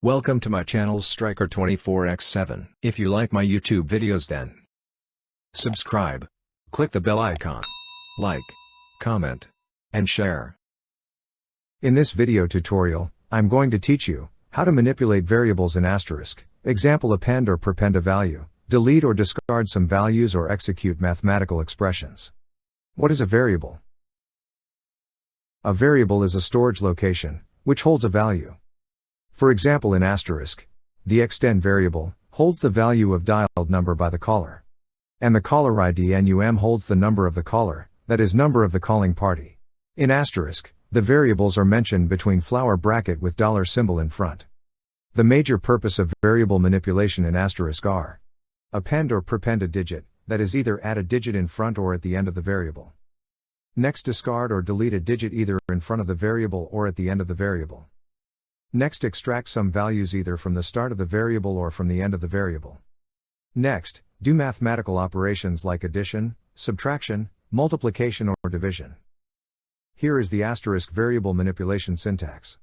Welcome to my channel Striker24x7. If you like my YouTube videos, then subscribe, click the bell icon, like, comment, and share. In this video tutorial, I'm going to teach you how to manipulate variables in Asterisk, example append or prepend a value, delete or discard some values, or execute mathematical expressions. What is a variable? A variable is a storage location, which holds a value. For example, in Asterisk, the EXTEN variable holds the value of dialed number by the caller. And the caller ID num holds the number of the caller, that is, number of the calling party. In Asterisk, the variables are mentioned between flower bracket with dollar symbol in front. The major purpose of variable manipulation in Asterisk are: append or prepend a digit, that is, either add a digit in front or at the end of the variable. Next, discard or delete a digit either in front of the variable or at the end of the variable. Next, extract some values either from the start of the variable or from the end of the variable. Next, do mathematical operations like addition, subtraction, multiplication, or division. Here is the Asterisk variable manipulation syntax.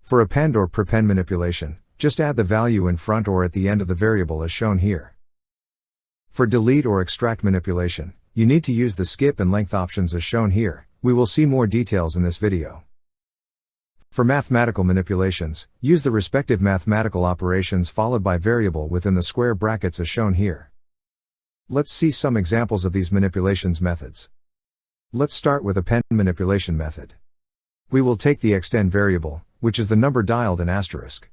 For append or prepend manipulation, just add the value in front or at the end of the variable as shown here. For delete or extract manipulation, you need to use the skip and length options as shown here. We will see more details in this video. For mathematical manipulations, use the respective mathematical operations followed by variable within the square brackets as shown here. Let's see some examples of these manipulations methods. Let's start with append manipulation method. We will take the EXTEN variable, which is the number dialed in Asterisk.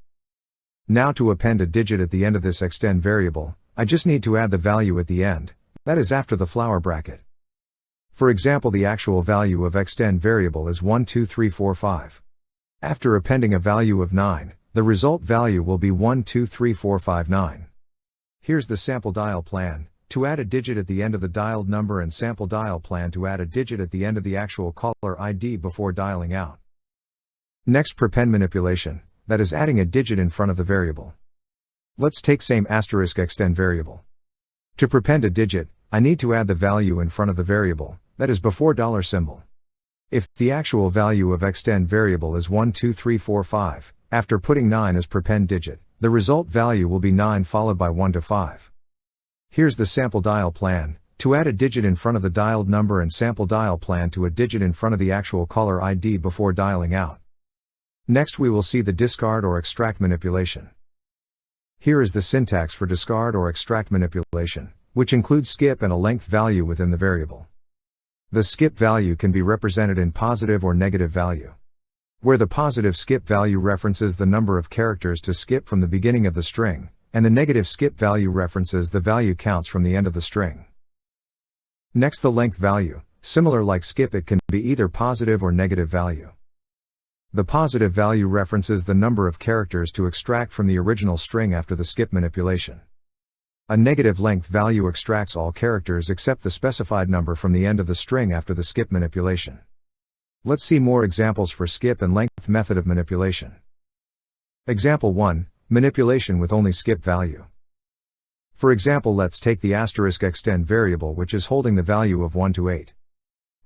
Now, to append a digit at the end of this EXTEN variable, I just need to add the value at the end, that is, after the flower bracket. For example, the actual value of EXTEN variable is 12345. After appending a value of 9, the result value will be 123459. Here's the sample dial plan, to add a digit at the end of the dialed number, and sample dial plan to add a digit at the end of the actual caller ID before dialing out. Next, prepend manipulation, that is, adding a digit in front of the variable. Let's take same Asterisk EXTEN variable. To prepend a digit, I need to add the value in front of the variable, that is, before dollar symbol. If the actual value of EXTEN variable is 12345, after putting 9 as prepend digit, the result value will be 9 followed by 1 to 5. Here's the sample dial plan, to add a digit in front of the dialed number, and sample dial plan to a digit in front of the actual caller ID before dialing out. Next, we will see the discard or extract manipulation. Here is the syntax for discard or extract manipulation, which includes skip and a length value within the variable. The skip value can be represented in positive or negative value. Where the positive skip value references the number of characters to skip from the beginning of the string, and the negative skip value references the value counts from the end of the string. Next, the length value, similar like skip, it can be either positive or negative value. The positive value references the number of characters to extract from the original string after the skip manipulation. A negative length value extracts all characters except the specified number from the end of the string after the skip manipulation. Let's see more examples for skip and length method of manipulation. Example 1, manipulation with only skip value. For example, let's take the Asterisk EXTEN variable, which is holding the value of 1 to 8.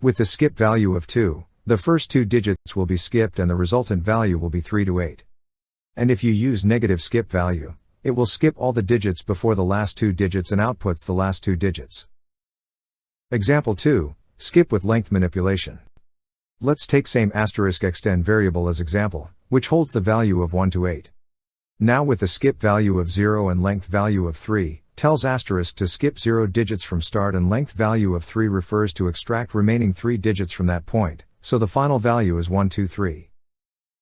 With the skip value of 2, the first 2 digits will be skipped and the resultant value will be 3 to 8. And if you use negative skip value, it will skip all the digits before the last 2 digits and outputs the last 2 digits. Example 2, skip with length manipulation. Let's take same Asterisk EXTEN variable as example, which holds the value of 1 to 8. Now, with the skip value of 0 and length value of 3, tells Asterisk to skip 0 digits from start, and length value of 3 refers to extract remaining 3 digits from that point, so the final value is 123.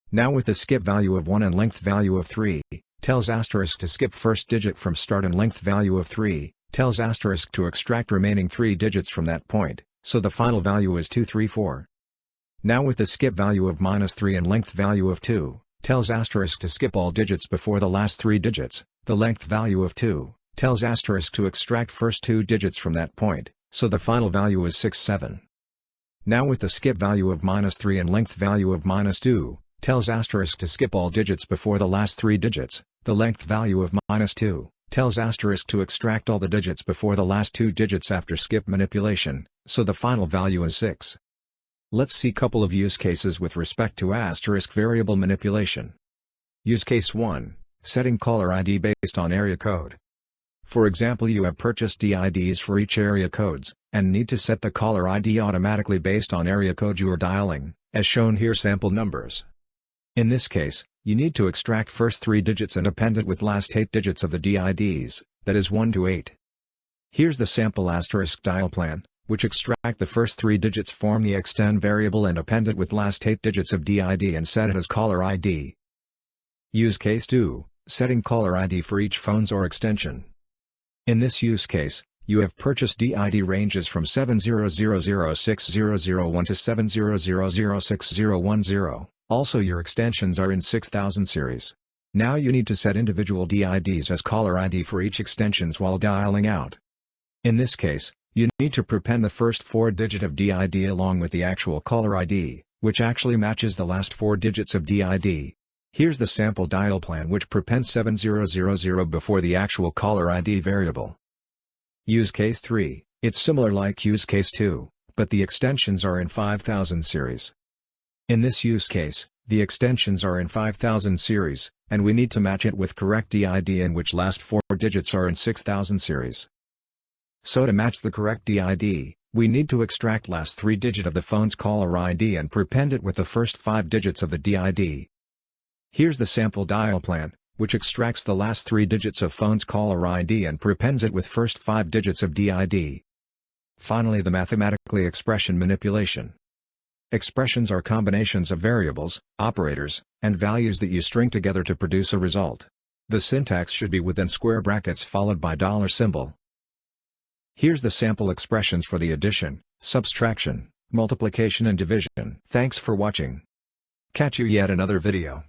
Now, with the skip value of 1 and length value of 3, tells Asterisk to skip first digit from start, and length value of 3, tells Asterisk to extract remaining 3 digits from that point, so the final value is 234. Now, with the skip value of -3 and length value of 2, tells Asterisk to skip all digits before the last 3 digits, the length value of 2, tells Asterisk to extract first 2 digits from that point, so the final value is 67. Now, with the skip value of -3 and length value of -2, tells Asterisk to skip all digits before the last 3 digits, the length value of -2, tells Asterisk to extract all the digits before the last 2 digits after skip manipulation, so the final value is 6. Let's see couple of use cases with respect to Asterisk variable manipulation. Use case 1, setting caller ID based on area code. For example, you have purchased DIDs for each area codes, and need to set the caller ID automatically based on area code you are dialing, as shown here sample numbers. In this case, you need to extract first 3 digits and append it with last 8 digits of the DIDs, that is 1 to 8. Here's the sample asterisk dial plan, which extract the first 3 digits, form the EXTEN variable and append it with last 8 digits of DID and set it as caller ID. Use case 2, setting caller ID for each phones or extension. In this use case, you have purchased DID ranges from 7000601 to 7006010, also your extensions are in 6000 series. Now you need to set individual DIDs as caller ID for each extensions while dialing out. In this case, you need to prepend the first 4 digit of DID along with the actual caller ID, which actually matches the last 4 digits of DID. Here's the sample dial plan which prepends 7000 before the actual caller ID variable. Use case 3, it's similar like use case 2, but the extensions are in 5000 series. In this use case, the extensions are in 5000 series, and we need to match it with correct DID in which last 4 digits are in 6000 series. So to match the correct DID, we need to extract last 3 digit of the phone's caller ID and prepend it with the first 5 digits of the DID. Here's the sample dial plan, which extracts the last 3 digits of phone's caller ID and prepends it with first 5 digits of DID. Finally, the mathematically expression manipulation. Expressions are combinations of variables, operators, and values that you string together to produce a result. The syntax should be within square brackets followed by $symbol. Here's the sample expressions for the addition, subtraction, multiplication and division. Thanks for watching. Catch you yet another video.